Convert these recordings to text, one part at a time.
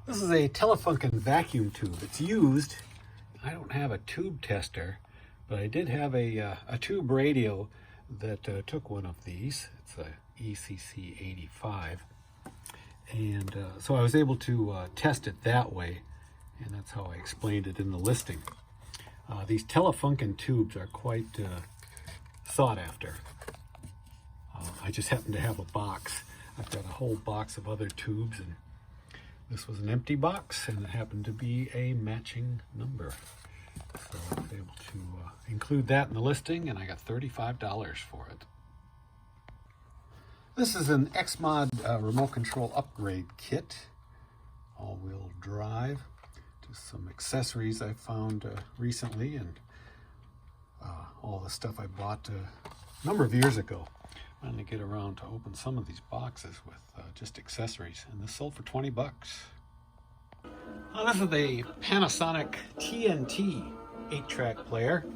This is a Telefunken vacuum tube. It's used. I don't have a tube tester, but I did have a tube radio that took one of these. It's a ECC 85. And so I was able to test it that way, and that's how I explained it in the listing. These Telefunken tubes are quite sought after. I just happen to have a box. I've got a whole box of other tubes, and this was an empty box, and it happened to be a matching number. So I was able to include that in the listing, and I got $35 for it. This is an Xmod remote control upgrade kit, all-wheel drive. Just some accessories I found recently, and all the stuff I bought a number of years ago. I'm going to get around to open some of these boxes with just accessories, and this sold for 20 bucks. This is the Panasonic Tnt 8-track player.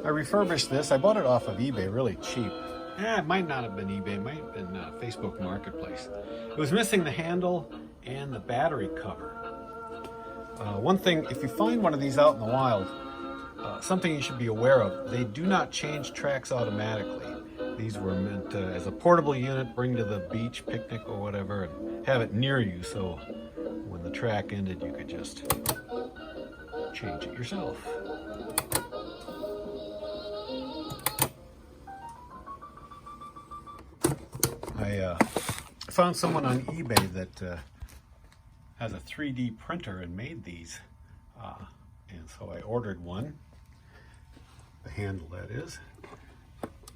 I refurbished this. I bought it off of eBay really cheap. It might not have been eBay, it might have been Facebook Marketplace. It was missing the handle and the battery cover. One thing, if you find one of these out in the wild, something you should be aware of, they do not change tracks automatically. These were meant as a portable unit, bring to the beach, picnic or whatever, and have it near you, so when the track ended you could just change it yourself. I found someone on eBay that has a 3D printer and made these, and so I ordered one, the handle that is.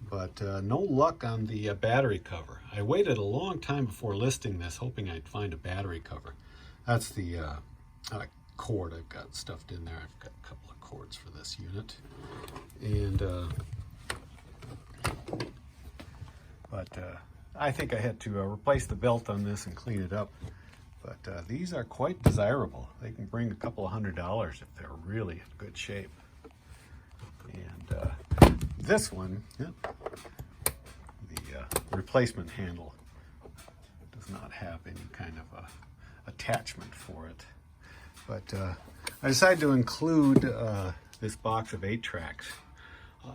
But no luck on the battery cover. I waited a long time before listing this, hoping I'd find a battery cover. That's the cord I've got stuffed in there. I've got a couple of cords for this unit. And I think I had to replace the belt on this and clean it up. But these are quite desirable. They can bring a couple of $100 if they're really in good shape. And this one, the replacement handle does not have any kind of attachment for it. But I decided to include this box of 8 tracks.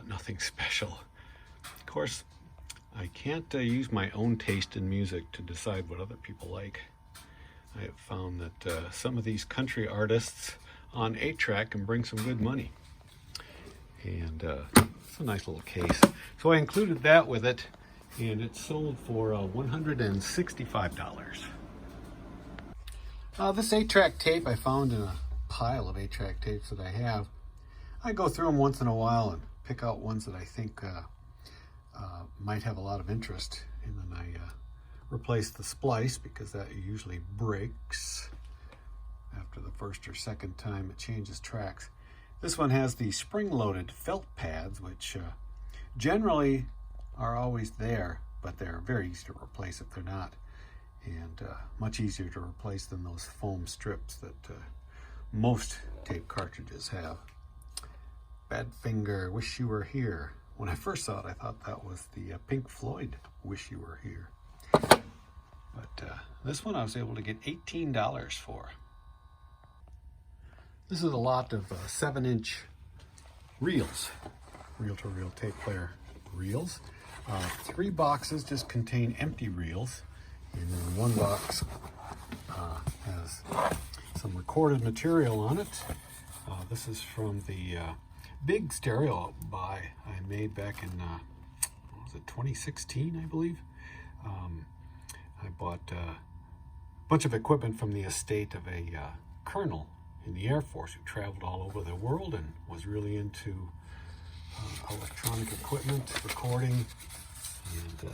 Nothing special. Of course, I can't use my own taste in music to decide what other people like. I have found that some of these country artists on 8-track can bring some good money. And it's a nice little case. So I included that with it, and it sold for $165. This 8-track tape I found in a pile of 8-track tapes that I have. I go through them once in a while and pick out ones that I think might have a lot of interest, and then I replace the splice, because that usually breaks after the first or second time it changes tracks. This one has the spring-loaded felt pads, which generally are always there, but they're very easy to replace if they're not, and much easier to replace than those foam strips that most tape cartridges have. Badfinger, Wish You Were Here. When I first saw it, I thought that was the Pink Floyd Wish You Were Here. But this one I was able to get $18 for. This is a lot of 7-inch reels, reel-to-reel tape player reels. 3 boxes just contain empty reels, and then one box has some recorded material on it. This is from the big stereo buy I made back in, what was it, 2016, I believe. I bought a bunch of equipment from the estate of a colonel in the Air Force who traveled all over the world and was really into electronic equipment, recording, and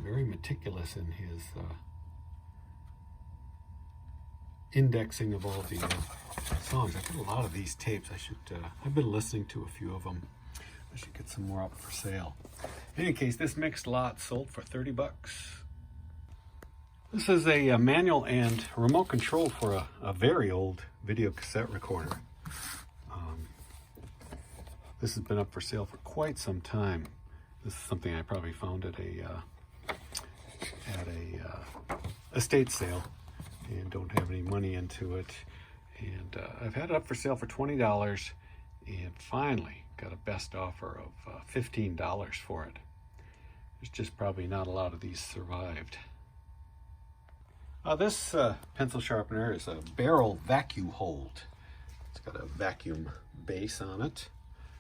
very meticulous in his indexing of all the songs. I've got a lot of these tapes. I've been listening to a few of them. I should get some more up for sale. In any case, this mixed lot sold for 30 bucks. This is a manual and remote control for a very old video cassette recorder. This has been up for sale for quite some time. This is something I probably found at a estate sale, and don't have any money into it. And I've had it up for sale for $20, and finally got a best offer of $15 for it. There's just probably not a lot of these survived. This pencil sharpener is a barrel vacuum hold. It's got a vacuum base on it.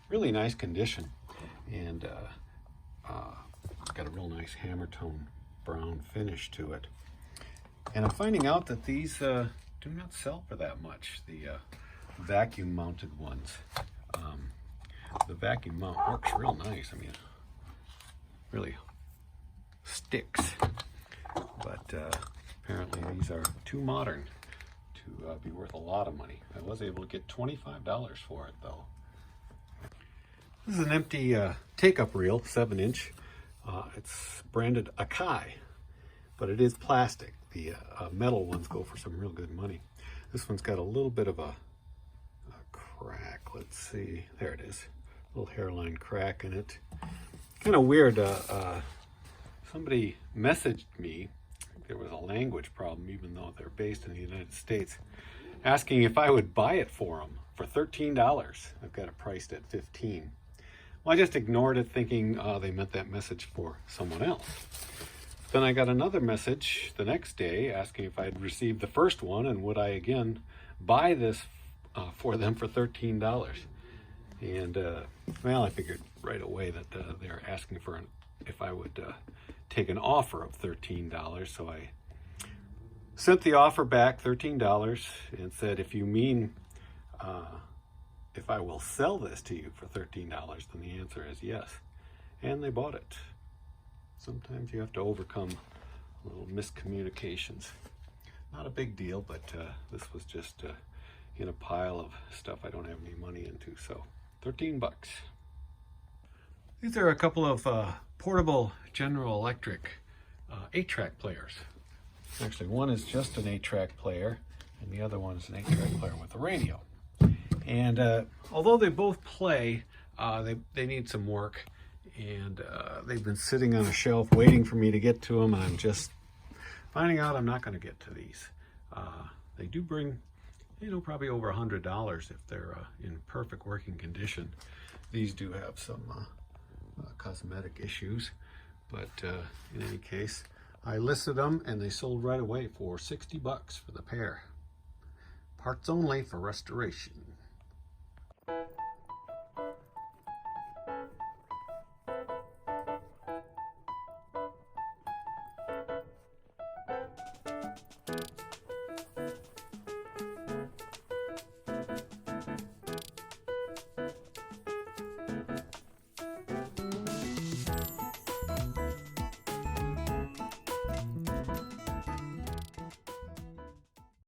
Really nice condition, and it's got a real nice hammer tone brown finish to it. And I'm finding out that these do not sell for that much, the vacuum mounted ones. The vacuum mount works real nice. I mean, really sticks, but apparently these are too modern to be worth a lot of money. I was able to get $25 for it though. This is an empty take-up reel, 7-inch. It's branded Akai, but it is plastic. The metal ones go for some real good money. This one's got a little bit of a crack. Let's see, there it is. A little hairline crack in it. Kind of weird. Somebody messaged me. There was a language problem, even though they're based in the United States, asking if I would buy it for them for $13. I've got it priced at $15. Well, I just ignored it, thinking they meant that message for someone else. Then I got another message the next day asking if I had received the first one and would I again buy this for them for $13. And well, I figured right away that they're asking for if I would take an offer of $13. So I sent the offer back, $13, and said, if you mean if I will sell this to you for $13, then the answer is yes. And they bought it. Sometimes you have to overcome little miscommunications. Not a big deal, but this was just in a pile of stuff I don't have any money into, so 13 bucks. These are a couple of portable General Electric 8-track players. Actually, one is just an 8-track player, and the other one is an 8-track player with a radio. And although they both play, they need some work, and they've been sitting on a shelf waiting for me to get to them, and I'm just finding out I'm not going to get to these. They do bring, probably over $100 if they're in perfect working condition. These do have some cosmetic issues, but in any case, I listed them and they sold right away for 60 bucks for the pair. Parts only for restoration.